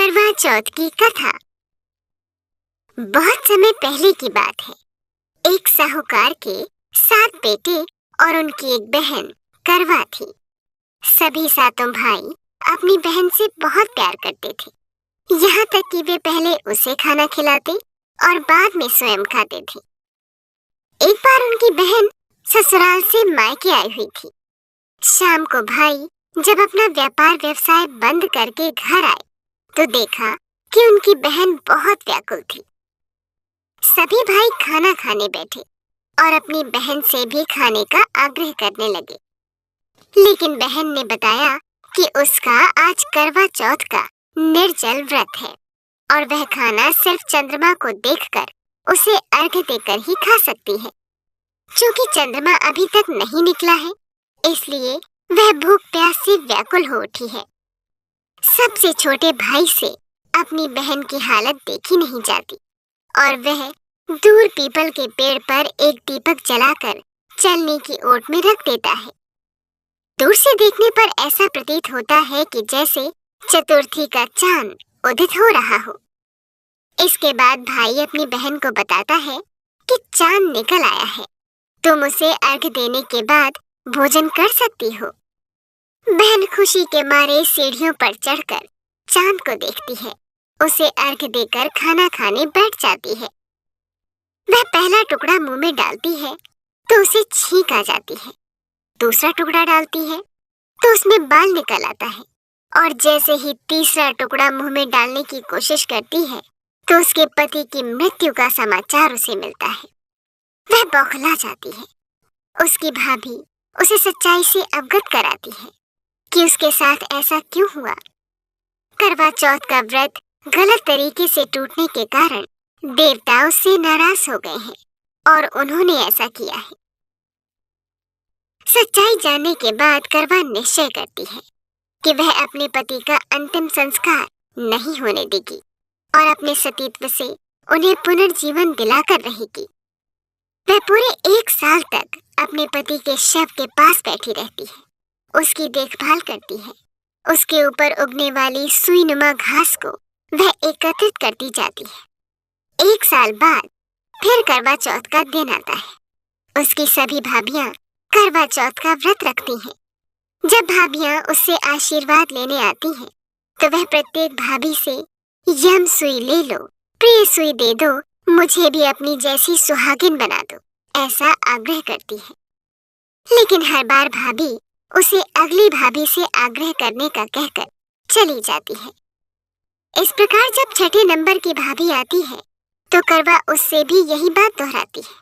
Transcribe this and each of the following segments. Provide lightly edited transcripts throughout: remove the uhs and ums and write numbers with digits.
करवा चौथ की कथा। बहुत समय पहले की बात है। एक साहूकार के 7 बेटे और उनकी एक बहन करवा थी। सभी सातों भाई अपनी बहन से बहुत प्यार करते थे, यहाँ तक कि वे पहले उसे खाना खिलाते और बाद में स्वयं खाते थे। एक बार उनकी बहन ससुराल से मायके आई हुई थी। शाम को भाई जब अपना व्यापार व्यवसाय बंद करके घर आए तो देखा कि उनकी बहन बहुत व्याकुल थी। सभी भाई खाना खाने बैठे और अपनी बहन से भी खाने का आग्रह करने लगे, लेकिन बहन ने बताया कि उसका आज करवा चौथ का निर्जल व्रत है और वह खाना सिर्फ चंद्रमा को देखकर उसे अर्घ्य देकर ही खा सकती है। क्योंकि चंद्रमा अभी तक नहीं निकला है, इसलिए वह भूख प्यास से व्याकुल हो उठी है। सबसे छोटे भाई से अपनी बहन की हालत देखी नहीं जाती और वह दूर पीपल के पेड़ पर एक दीपक जलाकर चलने की ओट में रख देता है। दूर से देखने पर ऐसा प्रतीत होता है कि जैसे चतुर्थी का चांद उदित हो रहा हो। इसके बाद भाई अपनी बहन को बताता है कि चांद निकल आया है, तुम उसे अर्घ्य देने के बाद भोजन कर सकती हो। बहन खुशी के मारे सीढ़ियों पर चढ़कर चांद को देखती है, उसे अर्घ्य देकर खाना खाने बैठ जाती है। वह पहला टुकड़ा मुंह में डालती है तो उसे छींक आ जाती है। दूसरा टुकड़ा डालती है तो उसमें बाल निकल आता है और जैसे ही तीसरा टुकड़ा मुंह में डालने की कोशिश करती है तो उसके पति की मृत्यु का समाचार उसे मिलता है। वह बौखला जाती है। उसकी भाभी उसे सच्चाई से अवगत कराती है कि उसके साथ ऐसा क्यों हुआ। करवा चौथ का व्रत गलत तरीके से टूटने के कारण देवता उससे नाराज हो गए हैं और उन्होंने ऐसा किया है। सच्चाई जानने के बाद करवा निश्चय करती है कि वह अपने पति का अंतिम संस्कार नहीं होने देगी और अपने सतीत्व से उन्हें पुनर्जीवन दिलाकर रहेगी। वह पूरे 1 साल तक अपने पति के शव के पास बैठी रहती है, उसकी देखभाल करती है। उसके ऊपर उगने वाली सुईनुमा घास को वह एकत्रित करती जाती है। 1 साल बाद फिर करवा चौथ का दिन आता है। उसकी सभी भाभियां करवा चौथ का व्रत रखती हैं। जब भाभियां उससे आशीर्वाद लेने आती हैं, तो वह प्रत्येक भाभी से यम सुई ले लो, प्रिय सुई दे दो, मुझे भी अपनी जैसी सुहागिन बना दो, ऐसा आग्रह करती है। लेकिन हर बार भाभी उसे अगली भाभी से आग्रह करने का कहकर चली जाती है। इस प्रकार जब छठे नंबर की भाभी आती है तो करवा उससे भी यही बात दोहराती है।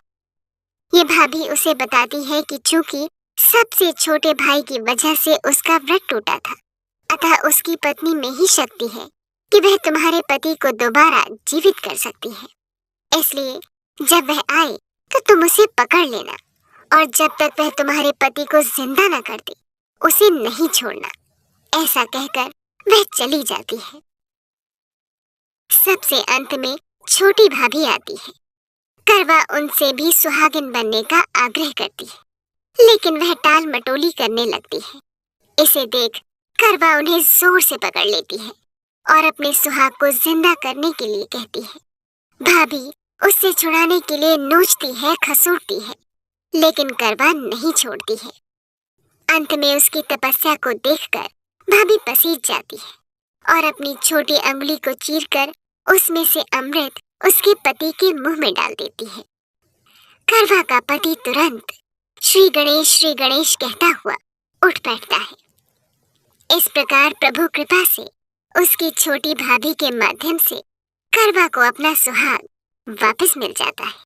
ये भाभी उसे बताती है कि चूंकि सबसे छोटे भाई की वजह से उसका व्रत टूटा था, अतः उसकी पत्नी में ही शक्ति है कि वह तुम्हारे पति को दोबारा जीवित कर सकती है। इसलिए जब वह आए तो तुम उसे पकड़ लेना और जब तक वह तुम्हारे पति को जिंदा न कर दे उसे नहीं छोड़ना। ऐसा कहकर वह चली जाती है। सबसे अंत में छोटी भाभी आती है। करवा उनसे भी सुहागिन बनने का आग्रह करती है, लेकिन वह टाल मटोली करने लगती है। इसे देख करवा उन्हें जोर से पकड़ लेती है और अपने सुहाग को जिंदा करने के लिए कहती है। भाभी उससे छुड़ाने के लिए नोचती है, खसूटती है, लेकिन करवा नहीं छोड़ती है। अंत में उसकी तपस्या को देखकर भाभी पसीज जाती है और अपनी छोटी अंगुली को चीरकर उसमें से अमृत उसके पति के मुंह में डाल देती है। करवा का पति तुरंत श्री गणेश कहता हुआ उठ बैठता है। इस प्रकार प्रभु कृपा से उसकी छोटी भाभी के माध्यम से करवा को अपना सुहाग वापस मिल जाता है।